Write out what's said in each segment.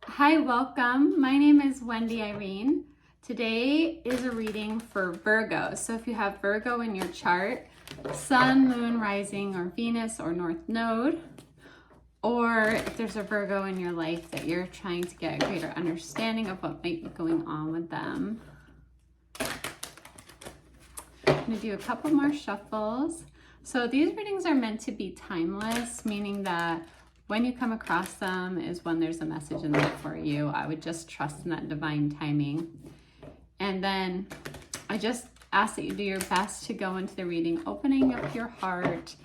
Hi, welcome. My name is Wendy Irene. Today is a reading for Virgo. So if you have Virgo in your chart, Sun, Moon, Rising, or Venus, or North Node, or if there's a Virgo in your life that you're trying to get a greater understanding of what might be going on with them. I'm going to do a couple more shuffles. So these readings are meant to be timeless, meaning that when you come across them is when there's a message in there for you. I would just trust in that divine timing. And then I just ask that you do your best to go into the reading, opening up your heart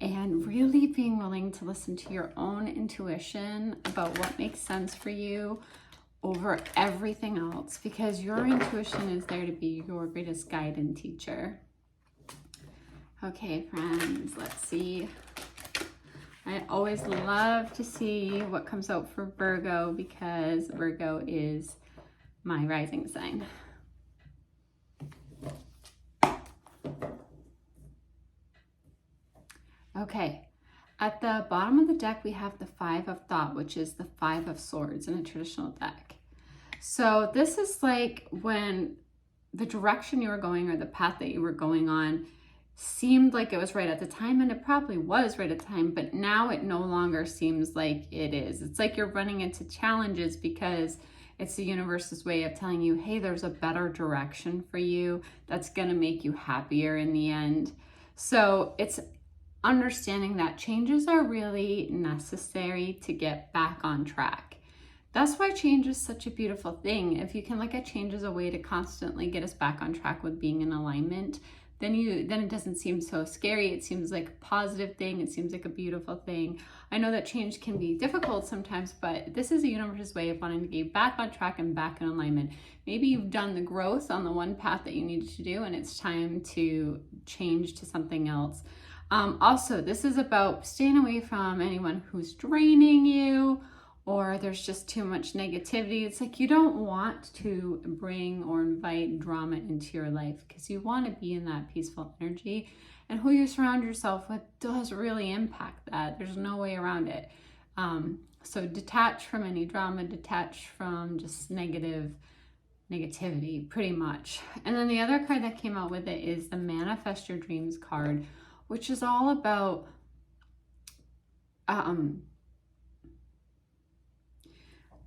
and really being willing to listen to your own intuition about what makes sense for you over everything else, because your intuition is there to be your greatest guide and teacher. Okay, friends, let's see. I always love to see what comes out for Virgo because Virgo is my rising sign. Okay, at the bottom of the deck, we have the Five of Thought, which is the Five of Swords in a traditional deck. So this is like when the direction you were going or the path that you were going on seemed like it was right at the time, and it probably was right at the time, but now it no longer seems like it is. It's like you're running into challenges because it's the universe's way of telling you, hey, there's a better direction for you that's going to make you happier in the end. So it's understanding that changes are really necessary to get back on track. That's why change is such a beautiful thing. If you can look at change as a way to constantly get us back on track with being in alignment, then it doesn't seem so scary. It seems like a positive thing. It seems like a beautiful thing. I know that change can be difficult sometimes, but this is the universe's way of wanting to get back on track and back in alignment. Maybe you've done the growth on the one path that you needed to do, and it's time to change to something else. Also, this is about staying away from anyone who's draining you, or there's just too much negativity. It's like you don't want to bring or invite drama into your life because you want to be in that peaceful energy, and who you surround yourself with does really impact that. There's no way around it. So detach from any drama, detach from just negativity pretty much. And then the other card that came out with it is the Manifest Your Dreams card, which is all about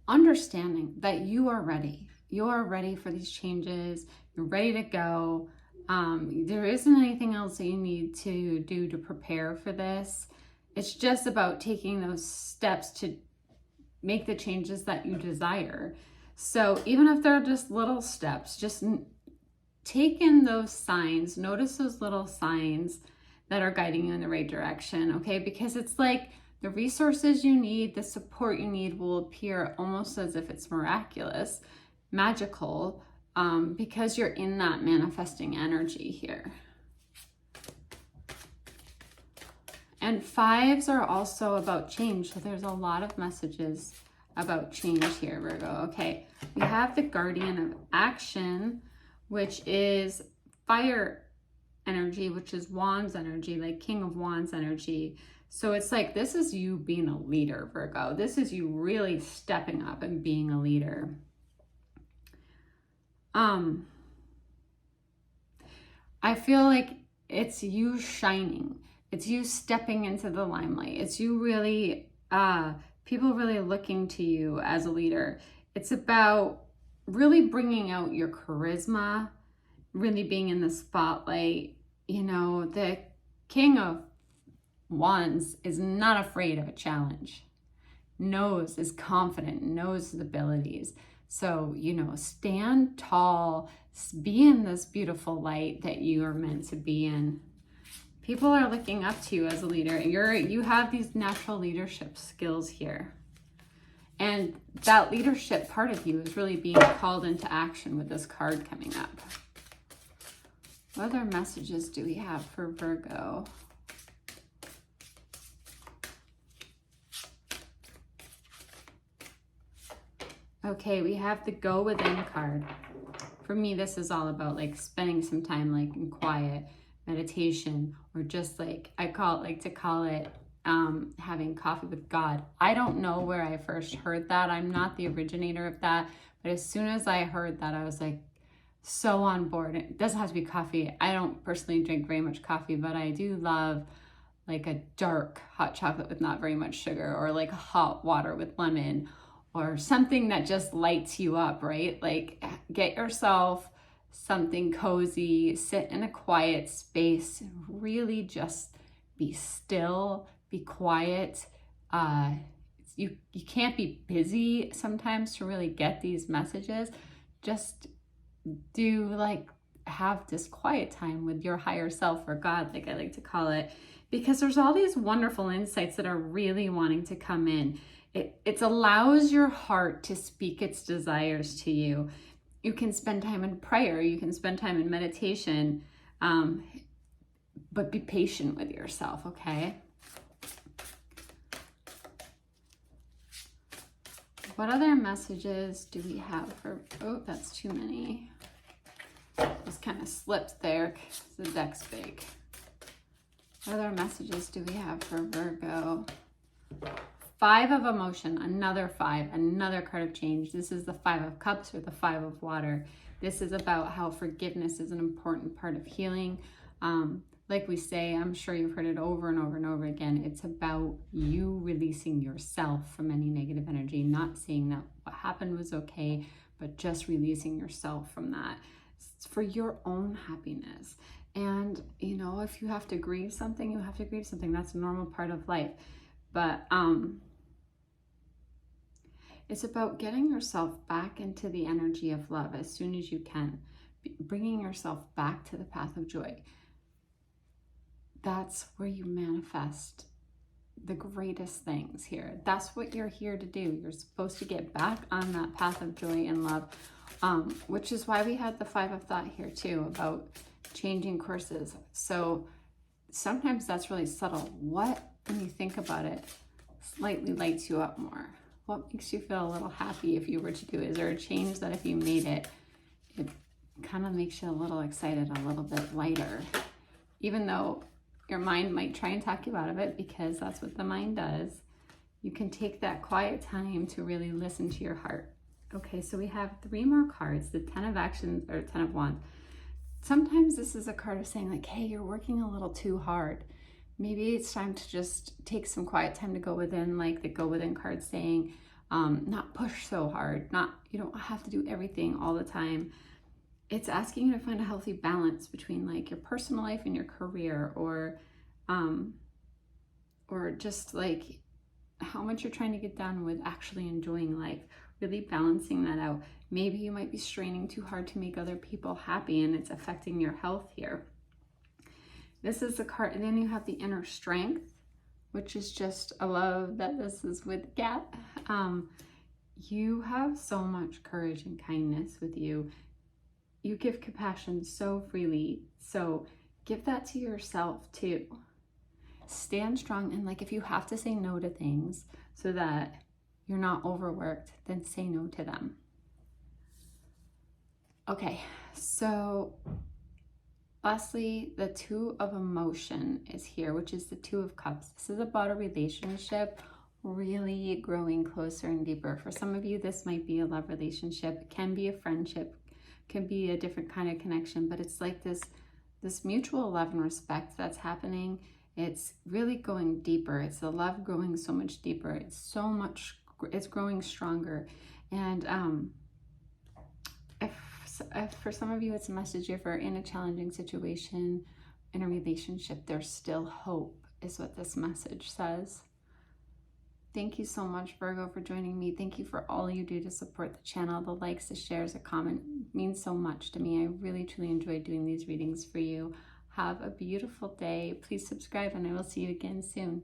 understanding that you are ready. You are ready for these changes. You're ready to go. There isn't anything else that you need to do to prepare for this. It's just about taking those steps to make the changes that you desire. So even if they're just little steps, just take in those signs, notice those little signs that are guiding you in the right direction, okay? Because it's like the resources you need, the support you need will appear almost as if it's miraculous, magical, because you're in that manifesting energy here. And fives are also about change. So there's a lot of messages about change here, Virgo. Okay, we have the Guardian of Action, which is fire energy, which is Wands energy, like King of Wands energy. So it's like, this is you being a leader, Virgo. This is you really stepping up and being a leader. I feel like it's you shining. It's you stepping into the limelight. It's you really, people really looking to you as a leader. It's about really bringing out your charisma, really being in the spotlight. You know, the King of Wands is not afraid of a challenge, is confident, knows his abilities. So, you know, stand tall, be in this beautiful light that you are meant to be in. People are looking up to you as a leader. You have these natural leadership skills here. And that leadership part of you is really being called into action with this card coming up. What other messages do we have for Virgo? Okay, we have the Go Within card. For me, this is all about like spending some time like in quiet meditation, or just like, I like to call it having coffee with God. I don't know where I first heard that. I'm not the originator of that. But as soon as I heard that, I was like so on board. It doesn't have to be coffee. I don't personally drink very much coffee, but I do love like a dark hot chocolate with not very much sugar, or like hot water with lemon, or something that just lights you up, right? Like get yourself something cozy, sit in a quiet space, really just be still, be quiet. You can't be busy sometimes to really get these messages. Just do like have this quiet time with your higher self, or God, like I like to call it, because there's all these wonderful insights that are really wanting to come in. It allows your heart to speak its desires to you. You can spend time in prayer, you can spend time in meditation, but be patient with yourself, okay? What other messages do we have for, oh, that's too many. Just kind of slipped there because the deck's big. What other messages do we have for Virgo? Five of emotion, another five, another card of change. This is the Five of Cups or the Five of Water. This is about how forgiveness is an important part of healing. Like we say, I'm sure you've heard it over and over and over again. It's about you releasing yourself from any negative energy, not saying that what happened was okay, but just releasing yourself from that. It's for your own happiness. And, you know, if you have to grieve something, you have to grieve something. That's a normal part of life. But it's about getting yourself back into the energy of love as soon as you can, bringing yourself back to the path of joy. That's where you manifest the greatest things here. That's what you're here to do. You're supposed to get back on that path of joy and love, which is why we had the Five of Thought here too, about changing courses. So sometimes that's really subtle. What, when you think about it, slightly lights you up more? What makes you feel a little happy if you were to do it? Is there a change that if you made it, it kind of makes you a little excited, a little bit lighter? Even though your mind might try and talk you out of it, because that's what the mind does, you can take that quiet time to really listen to your heart. Okay, so we have three more cards, the Ten of Actions or Ten of Wands. Sometimes this is a card of saying like, hey, you're working a little too hard. Maybe it's time to just take some quiet time to go within, like the go within card saying, not push so hard, you don't have to do everything all the time. It's asking you to find a healthy balance between like your personal life and your career, or just like how much you're trying to get done with actually enjoying life, really balancing that out. Maybe you might be straining too hard to make other people happy and it's affecting your health here. This is the card, and then you have the Inner Strength, which is just, I love that this is with Gap. You have so much courage and kindness with you. You give compassion so freely. So give that to yourself too. Stand strong, and like if you have to say no to things so that you're not overworked, then say no to them. Okay, so lastly, the Two of Emotion is here, which is the Two of Cups. This is about a relationship really growing closer and deeper. For some of you, this might be a love relationship. It can be a friendship, can be a different kind of connection, but it's like this mutual love and respect that's happening. It's really going deeper. It's the love growing so much deeper. It's growing stronger. And if for some of you it's a message, if you're in a challenging situation, in a relationship, there's still hope, is what this message says. Thank you so much, Virgo, for joining me. Thank you for all you do to support the channel. The likes, the shares, the comment means so much to me. I really, truly enjoy doing these readings for you. Have a beautiful day. Please subscribe, and I will see you again soon.